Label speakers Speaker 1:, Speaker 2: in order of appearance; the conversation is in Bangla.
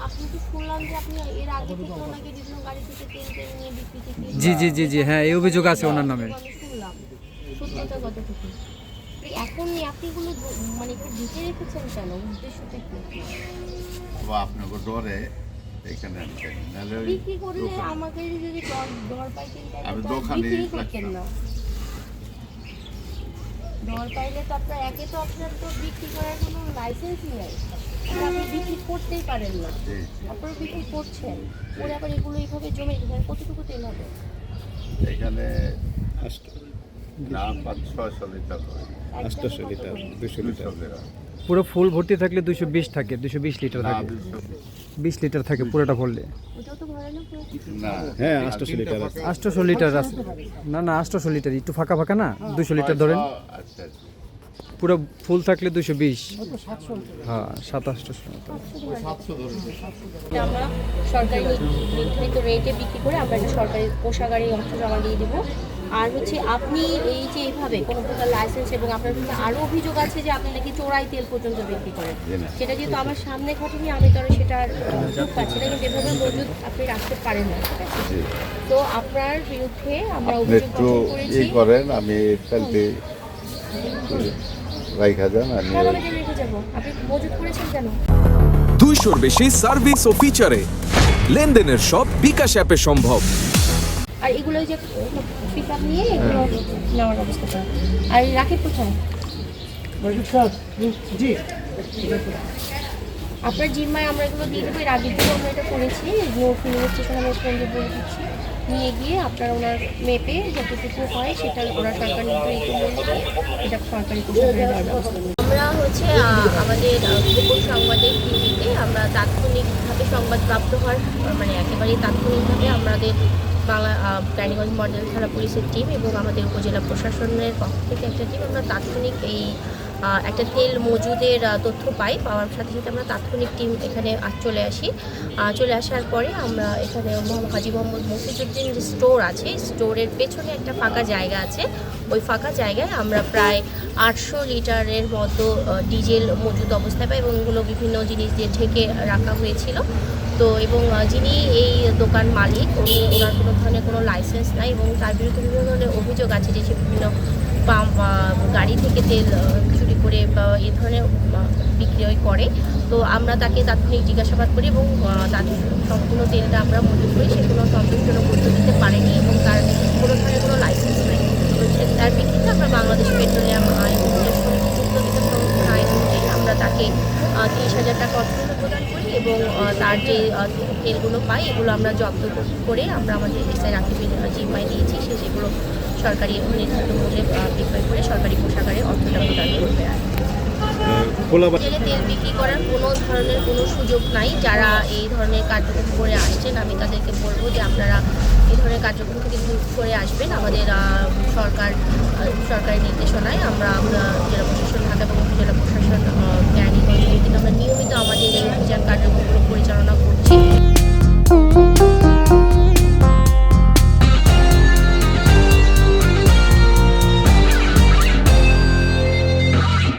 Speaker 1: আপনি তো শুনলাম যে আপনি এর আগে থেকে ওনাকে বিভিন্ন গাড়ি থেকে তেল তেল নিয়ে বিক্রি থেকে
Speaker 2: জি জি জি জি, হ্যাঁ এই অভিযোগ আছে ওনার নামে।
Speaker 1: আমি শুনলাম সত্যতা কতটুকু এখন আপনি এগুলো মানে একটু ঢেকে রেখেছেন কেন, উদ্দেশ্যটা কি?
Speaker 3: আপনার ডরে এখানে
Speaker 1: বিক্রি করলে আমাকে যদি দর পাইতেন
Speaker 3: আমি
Speaker 1: তাহলে
Speaker 3: দোকানে
Speaker 1: বিক্রি করতেন না। দর পাইলে তো আপনার একে তো আপনার তো বিক্রি করার কোনো লাইসেন্সই নেই, আপনি বিক্রি করতেই পারেন না, আপনারা বিক্রি করছেন ওরা আবার এগুলো এইভাবে জমে রেখেছেন, কতটুকু তেল হবে?
Speaker 3: এখানে না 500-600 লিটার হয়।
Speaker 4: 800 লিটার 200 লিটার
Speaker 2: পুরো ফুল ভর্তি থাকলে 220 থাকে, 220 লিটার
Speaker 3: না,
Speaker 2: থাকে,
Speaker 3: 220
Speaker 2: 20 লিটার থাকে পুরোটা ভরলে।
Speaker 1: ওটাও তো ভরে না পুরো?
Speaker 3: না,
Speaker 4: হ্যাঁ 800 লিটার আছে
Speaker 2: 800 লিটার আছে। না না 800 লিটার একটু ফাঁকা ফাঁকা না, 200 লিটার ধরেন।
Speaker 3: আচ্ছা আচ্ছা।
Speaker 2: পুরো ফুল থাকলে 220, হ্যাঁ 700-800
Speaker 1: এটা আমরা সরকারি নির্ধারিত রেটে বিক্রি করে আমরা একটা সরকারি কোষাগারে অর্থ জমা দিয়ে দেবো। আর হচ্ছে আপনি এই যে এইভাবে কোনো প্রকার লাইসেন্স এবং আপনার কিন্তু আরও অভিযোগ আছে যে আপনি নাকি চোরাই তেল পর্যন্ত বিক্রি করেন, সেটা যেহেতু আমার সামনে ঘটেনি আমি তো আর সেটার দুঃখ পাচ্ছি না, কিন্তু এভাবে মজুদ আপনি রাখতে পারেন না, ঠিক আছে? তো আপনার বিরুদ্ধে আমরা
Speaker 3: আপনি
Speaker 1: অভিযোগ
Speaker 3: একটু
Speaker 1: গঠন করেছি।
Speaker 3: করেন, আমি কালকে রাইখা যান, আমি
Speaker 1: কেন আমি জেনে রেখে যাবো? আপনি মজুদ করেছেন কেন?
Speaker 5: 200-র বেশি সার্ভিস ও ফিচারে লেনদেনের সব বিকাশ অ্যাপে সম্ভব।
Speaker 1: আর এগুলো যে পিক আপ নিয়ে এগুলো নেওয়ার ব্যবস্থা করা। আর রাখি কোথায়? আপনার জিম্মায় আমরা এগুলো দিয়ে দেবো, এর আগের দিনও আমরা এটা করেছি, নিউ ফিলিং স্টেশন আমরা ফ্রেন্ডে বলে দিচ্ছি, নিয়ে গিয়ে আপনার ওনার মেপে যতটুকু হয় সেটা ওরা সরকার নির্ধারিত মূল্যে এটা সরকারি কোষাগারে দেওয়ার ব্যবস্থা। আমরা হচ্ছে আমাদের গোপন সংবাদের টিভিতে আমরা তাৎক্ষণিকভাবে সংবাদ প্রাপ্ত হওয়ার মানে একেবারেই তাৎক্ষণিকভাবে আমাদের বাংলা রানীগঞ্জ মডেল থানা পুলিশের টিম এবং আমাদের উপজেলা প্রশাসনের পক্ষ থেকে একটা টিম আমরা তাৎক্ষণিক এই একটা তেল মজুদের তথ্য পাই, পাওয়ার সাথে সাথে আমরা তাৎক্ষণিক টিম এখানে চলে আসি। চলে আসার পরে আমরা এখানে হাজী মোহাম্মদ মফিজউদ্দিন যে স্টোর আছে, স্টোরের পেছনে একটা ফাঁকা জায়গা আছে, ওই ফাঁকা জায়গায় আমরা প্রায় 800 লিটারের মতো ডিজেল মজুদ অবস্থায় পাই এবং এগুলো বিভিন্ন জিনিস দিয়ে ঢেকে রাখা হয়েছিল। তো এবং যিনি এই দোকান মালিক ওনার কোনো ধরনের কোনো লাইসেন্স নাই এবং তার বিরুদ্ধে বিভিন্ন ধরনের অভিযোগ আছে যে সে বিভিন্ন পাম্প গাড়ি থেকে তেল চুরি করে বা এই ধরনের বিক্রয় করে। তো আমরা তাকে তাৎক্ষণিক জিজ্ঞাসাবাদ করি এবং তার সম্পূর্ণ তেলটা আমরা মজুত করি, সে কোনো সন্তোষজনক উত্তর দিতে পারেনি এবং তার কোনো ধরনের কোনো লাইসেন্স নেই। তো তার প্রেক্ষিতে আমরা বাংলাদেশ পেট্রোলিয়াম আইন আইন অনুযায়ী আমরা তাকে 30,000 টাকা অর্থদণ্ড প্রদান করি এবং তার যে তেলগুলো পাই এগুলো আমরা জব্দ করে আমরা আমাদের এসআই রাকিবের জিম্মায় দিয়েছি, সে সেগুলো সরকারি নির্ধারিত মূল্যে বিক্রয় করে সরকারি কোষাগারে অর্থটা প্রদান করবে। তেলে তেল বিক্রি করার কোনো ধরনের কোনো সুযোগ নাই। যারা এই ধরনের কার্যক্রম করে আসছেন আমি তাদেরকে বলবো যে আপনারা এই ধরনের কার্যক্রম থেকে দূর করে আসবেন। আমাদের সরকারি নির্দেশনায় আমরা জেলা প্রশাসন ঢাকা এবং উপজেলা প্রশাসন রানীগঞ্জ আমরা নিয়মিত আমাদের এই অভিযান কার্যক্রমগুলো পরিচালনা